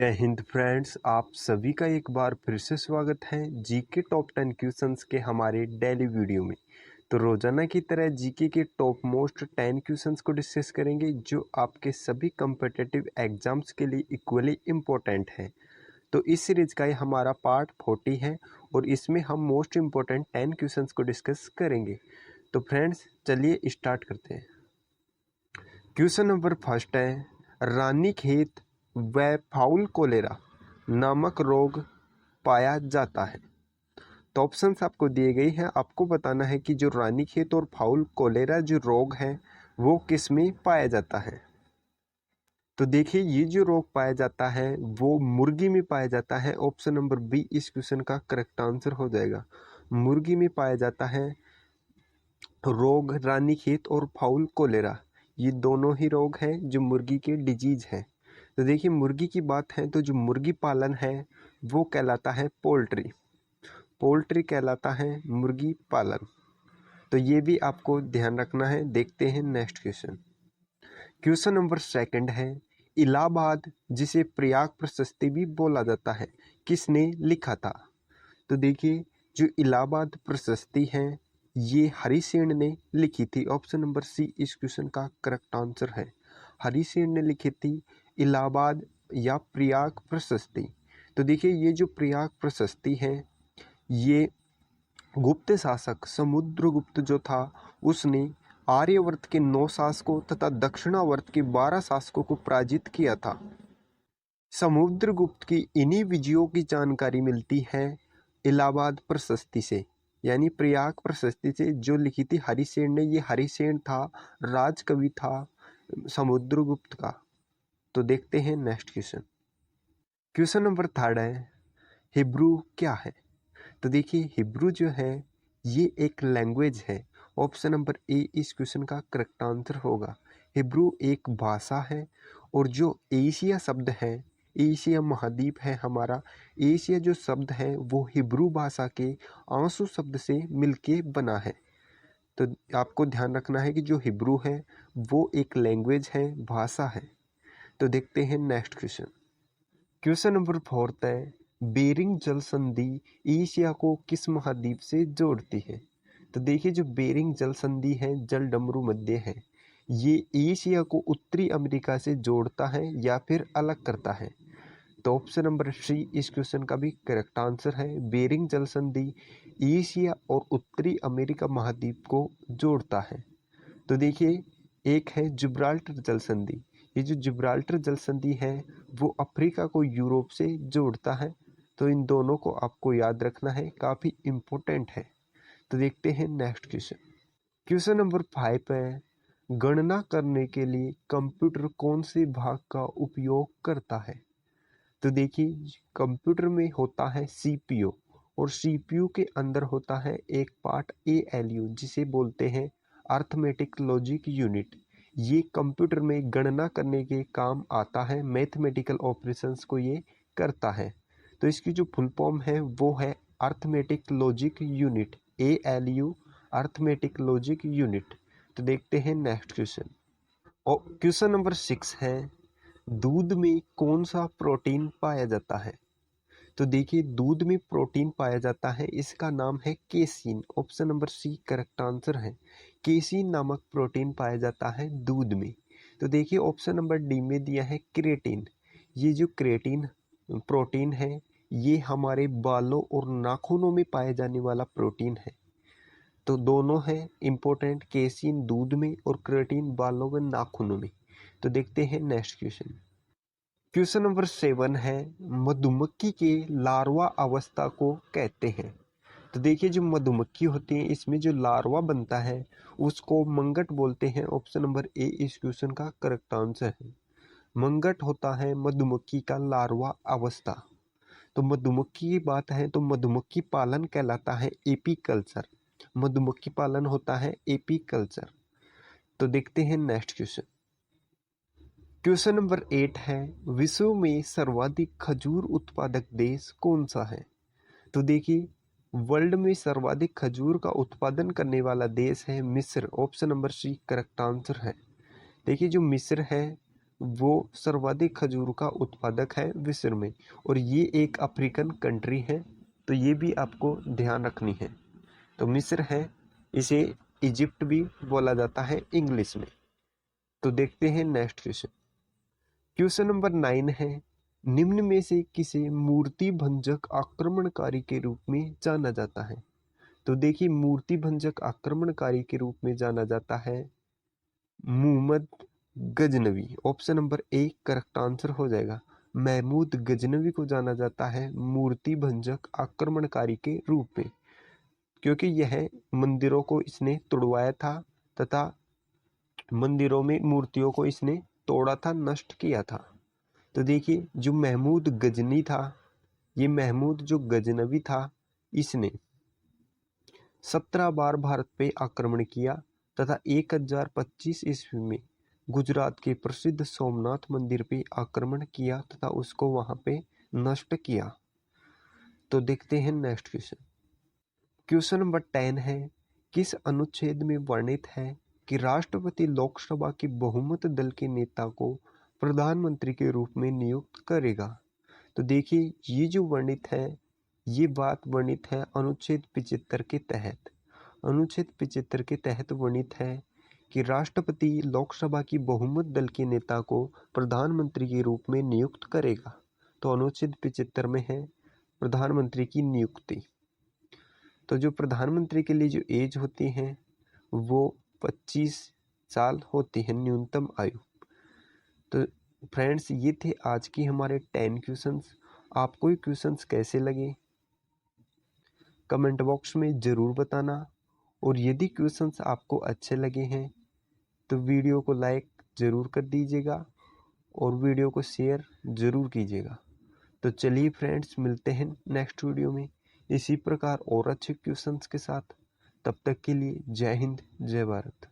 जय हिंद फ्रेंड्स, आप सभी का एक बार फिर से स्वागत है जीके टॉप 10 क्वेश्चंस के हमारे डेली वीडियो में। तो रोजाना की तरह जीके के टॉप मोस्ट 10 क्वेश्चंस को डिस्कस करेंगे जो आपके सभी कम्पिटिटिव एग्जाम्स के लिए इक्वली इम्पोर्टेंट है। तो इस सीरीज का ये हमारा पार्ट 40 है और इसमें हम मोस्ट इम्पोर्टेंट 10 क्वेश्चंस को डिस्कस करेंगे। तो फ्रेंड्स चलिए स्टार्ट करते हैं। क्वेश्चन नंबर फर्स्ट है, रानीखेत व फाउल कोलेरा नामक रोग पाया जाता है। तो ऑप्शंस आपको दिए गई हैं, आपको बताना है कि जो रानीखेत और फाउल कोलेरा जो रोग है वो किस में पाया जाता है। तो देखिए, ये जो रोग पाया जाता है वो मुर्गी में पाया जाता है। ऑप्शन नंबर बी इस क्वेश्चन का करेक्ट आंसर हो जाएगा। मुर्गी में पाया जाता है रोग रानीखेत और फाउल कोलेरा। ये दोनों ही रोग हैं जो मुर्गी के डिजीज हैं। तो देखिए, मुर्गी की बात है तो जो मुर्गी पालन है वो कहलाता है पोल्ट्री। पोल्ट्री कहलाता है मुर्गी पालन। तो ये भी आपको ध्यान रखना है। देखते हैं next question. Question number second है, इलाहाबाद जिसे प्रयाग प्रशस्ति भी बोला जाता है किसने लिखा था। तो देखिए, जो इलाहाबाद प्रशस्ति है ये हरिसेन ने लिखी थी। ऑप्शन नंबर सी इस क्वेश्चन का करेक्ट आंसर है। हरिसेन ने लिखी थी इलाहाबाद या प्रयाग प्रशस्ति। तो देखिए, ये जो प्रयाग प्रशस्ति है ये गुप्त शासक समुद्रगुप्त जो था उसने आर्यवर्त के 9 शासकों तथा दक्षिणावर्त के 12 शासकों को पराजित किया था। समुद्रगुप्त की इन्हीं विजयों की जानकारी मिलती है इलाहाबाद प्रशस्ति से, यानी प्रयाग प्रशस्ति से जो लिखी थी हरिसेन ने। ये हरिसेन था, राजकवि था समुद्रगुप्त का। तो देखते हैं next question. Question number third है, हिब्रू क्या है। तो देखिए, हिब्रू जो है ये एक लैंग्वेज है। ऑप्शन नंबर ए इस क्वेश्चन का करेक्ट आंसर होगा। हिब्रू एक भाषा है और जो एशिया शब्द है, एशिया महाद्वीप है हमारा, एशिया जो शब्द है वो हिब्रू भाषा के आंसू शब्द से मिलके बना है। तो आपको ध्यान रखना है कि जो हिब्रू है वो एक लैंग्वेज है, भाषा है। तो देखते हैं next question. Question number fourth है, बेरिंग जल संधि एशिया को किस महाद्वीप से जोड़ती है। तो देखिए, जो बेरिंग जल संधि है जल डमरू मध्य है, ये एशिया को उत्तरी अमेरिका से जोड़ता है या फिर अलग करता है। तो ऑप्शन नंबर सी इस क्वेश्चन का भी करेक्ट आंसर है। बेरिंग जल संधि एशिया और उत्तरी अमेरिका महाद्वीप को जोड़ता है। तो देखिए, एक है जिब्राल्टर जल संधि। ये जो जिब्राल्टर जल संधि है वो अफ्रीका को यूरोप से जोड़ता है। तो इन दोनों को आपको याद रखना है, काफ़ी इम्पोर्टेंट है। तो देखते हैं नेक्स्ट क्वेश्चन। क्वेश्चन नंबर 5 है, गणना करने के लिए कंप्यूटर कौन से भाग का उपयोग करता है। तो देखिए, कंप्यूटर में होता है सीपीयू और सीपीयू के अंदर होता है एक पार्ट एएलयू जिसे बोलते हैं अर्थमेटिक लॉजिक यूनिट। ये कंप्यूटर में गणना करने के काम आता है, मैथमेटिकल ऑपरेशंस को ये करता है। तो इसकी जो फुल फॉर्म है वो है arithmetic logic unit, ALU, arithmetic logic unit. तो देखते हैं नेक्स्ट क्वेश्चन। और क्वेश्चन नंबर 6 है, दूध में कौन सा प्रोटीन पाया जाता है। तो देखिए, दूध में प्रोटीन पाया जाता है, इसका नाम है casein. Option number C correct answer है। केसीन नामक प्रोटीन पाया जाता है दूध में। तो देखिए, ऑप्शन नंबर डी में दिया है क्रिएटिन। ये जो क्रिएटिन प्रोटीन है ये हमारे बालों और नाखूनों में पाए जाने वाला प्रोटीन है। तो दोनों है इम्पोर्टेंट, केसीन दूध में और क्रिएटिन बालों व नाखूनों में। तो देखते हैं नेक्स्ट क्वेश्चन। क्वेश्चन नंबर 7 है, मधुमक्खी के लार्वा अवस्था को कहते हैं। तो देखिए, जो मधुमक्खी होती है इसमें जो लार्वा बनता है उसको मंगट बोलते हैं। ऑप्शन नंबर ए इस क्वेश्चन का करेक्ट आंसर है। मंगट होता है मधुमक्खी का लार्वा अवस्था। तो मधुमक्खी की बात है तो मधुमक्खी पालन कहलाता है एपीकल्चर। मधुमक्खी पालन होता है एपीकल्चर। तो देखते हैं नेक्स्ट क्वेश्चन। क्वेश्चन नंबर 8 है, विश्व में सर्वाधिक खजूर उत्पादक देश कौन सा है। तो देखिए, वर्ल्ड में सर्वाधिक खजूर का उत्पादन करने वाला देश है मिस्र। Option number C correct answer है। देखिए, जो मिस्र है वो सर्वाधिक खजूर का उत्पादक है विश्व में, और ये एक अफ्रीकन कंट्री है, तो ये भी आपको ध्यान रखनी है। तो मिस्र है, इसे इजिप्ट भी बोला जाता है इंग्लिश में। तो देखते हैं नेक्स्ट क्वेश्चन। क्वेश्चन नंबर 9 है, निम्न में से किसे मूर्ति भंजक आक्रमणकारी के रूप में जाना जाता है? तो देखिए, मूर्ति भंजक आक्रमणकारी के रूप में जाना जाता है Muhammad Ghaznavi. Option number A correct answer हो जाएगा। महमूद गजनवी को जाना जाता है मूर्ति भंजक आक्रमणकारी के रूप में, क्योंकि यह मंदिरों को इसने तोड़वाया था तथा मंदिरों में मूर्तियों को इसने तोड़ा था, नष्ट किया था। तो देखिए, जो महमूद गजनी था, ये महमूद जो गजनवी था, इसने 17 बार भारत पे आक्रमण किया तथा 1025 ईस्वी में गुजरात के प्रसिद्ध सोमनाथ मंदिर पे आक्रमण किया तथा उसको वहां पे नष्ट किया। तो देखते हैं नेक्स्ट क्वेश्चन। क्वेश्चन नंबर 10 है, किस अनुच्छेद में वर्णित है कि राष्ट्रपति लोकसभा के बहुमत दल के नेता को प्रधानमंत्री के रूप में नियुक्त करेगा? तो देखिए, ये जो वर्णित है, ये बात वर्णित है अनुच्छेद 75 के तहत। अनुच्छेद 75 के तहत वर्णित है कि राष्ट्रपति लोकसभा की बहुमत दल के नेता को प्रधानमंत्री के रूप में नियुक्त करेगा। तो अनुच्छेद 75 में है प्रधानमंत्री की नियुक्ति। तो जो प्रधानमंत्री के लिए जो एज होती है वो 25 साल होती है, न्यूनतम आयु। तो फ्रेंड्स, ये थे आज की हमारे 10 क्वेश्चंस। आपको ये क्वेश्चंस कैसे लगे कमेंट बॉक्स में ज़रूर बताना, और यदि क्वेश्चंस आपको अच्छे लगे हैं तो वीडियो को लाइक ज़रूर कर दीजिएगा और वीडियो को शेयर ज़रूर कीजिएगा। तो चलिए फ्रेंड्स, मिलते हैं नेक्स्ट वीडियो में इसी प्रकार और अच्छे क्वेश्चंस के साथ। तब तक के लिए जय हिंद, जय भारत।